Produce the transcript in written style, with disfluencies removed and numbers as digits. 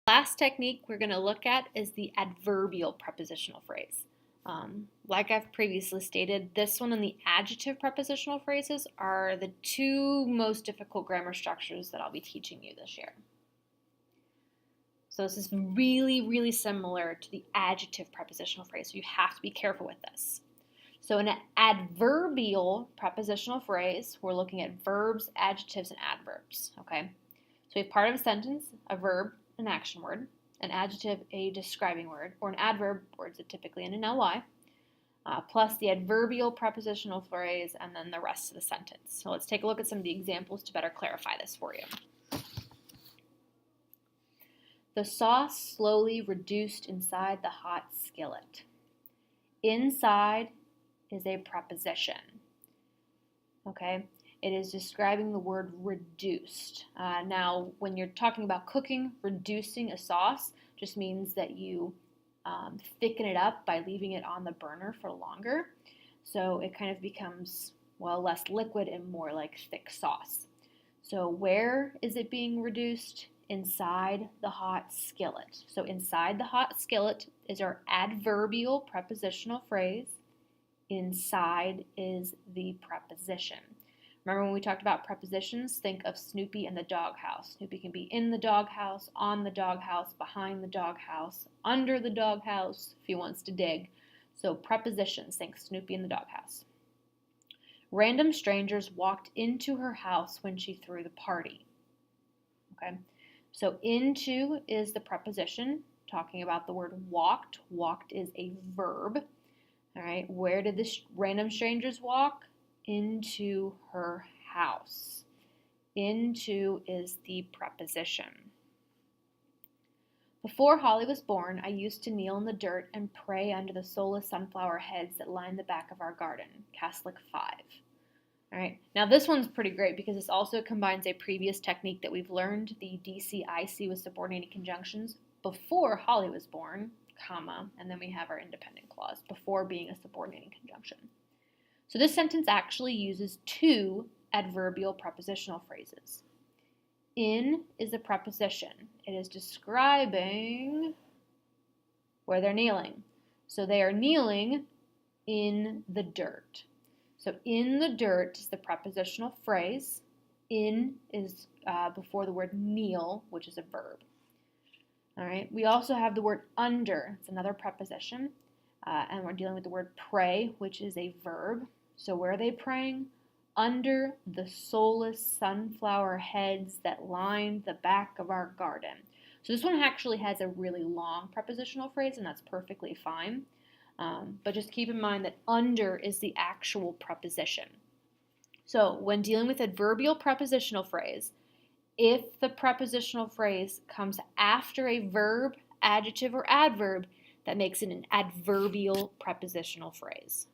Last technique we're going to look at is the adverbial prepositional phrase. Like I've previously stated, this one and the adjective prepositional phrases are the two most difficult grammar structures that I'll be teaching you this year. So this is really, really similar to the adjective prepositional phrase, so you have to be careful with this. So in an adverbial prepositional phrase, we're looking at verbs, adjectives, and adverbs, okay? So we have part of a sentence, a verb, an action word, an adjective, a describing word, or an adverb, words that typically end in ly, plus the adverbial prepositional phrase, and then the rest of the sentence. So let's take a look at some of the examples to better clarify this for you. The sauce slowly reduced inside the hot skillet. Inside is a preposition, okay? It is describing the word reduced. Now, when you're talking about cooking, reducing a sauce just means that you thicken it up by leaving it on the burner for longer. So it kind of becomes, well, less liquid and more like thick sauce. So where is it being reduced? Inside the hot skillet. So inside the hot skillet is our adverbial prepositional phrase. Inside is the preposition. Remember when we talked about prepositions, think of Snoopy and the doghouse. Snoopy can be in the doghouse, on the doghouse, behind the doghouse, under the doghouse if he wants to dig. So prepositions, think Snoopy in the doghouse. Random strangers walked into her house when she threw the party. Okay, so into is the preposition, talking about the word walked. Walked is a verb. All right, where did the random strangers walk? Into her house. Into is the preposition. Before Holly was born, I used to kneel in the dirt and pray under the soulless sunflower heads that line the back of our garden. Catholic 5. All right, now this one's pretty great because this also combines a previous technique that we've learned, the DCIC with subordinating conjunctions, before Holly was born, comma, and then we have our independent clause, before being a subordinating conjunction. So this sentence actually uses two adverbial prepositional phrases. In is a preposition. It is describing where they're kneeling. So they are kneeling in the dirt. So in the dirt is the prepositional phrase. In is before the word kneel, which is a verb. All right. We also have the word under. It's another preposition. And we're dealing with the word pray, which is a verb. So where are they praying? Under the soulless sunflower heads that line the back of our garden. So this one actually has a really long prepositional phrase, and that's perfectly fine. But just keep in mind that under is the actual preposition. So when dealing with adverbial prepositional phrase, if the prepositional phrase comes after a verb, adjective, or adverb, that makes it an adverbial prepositional phrase.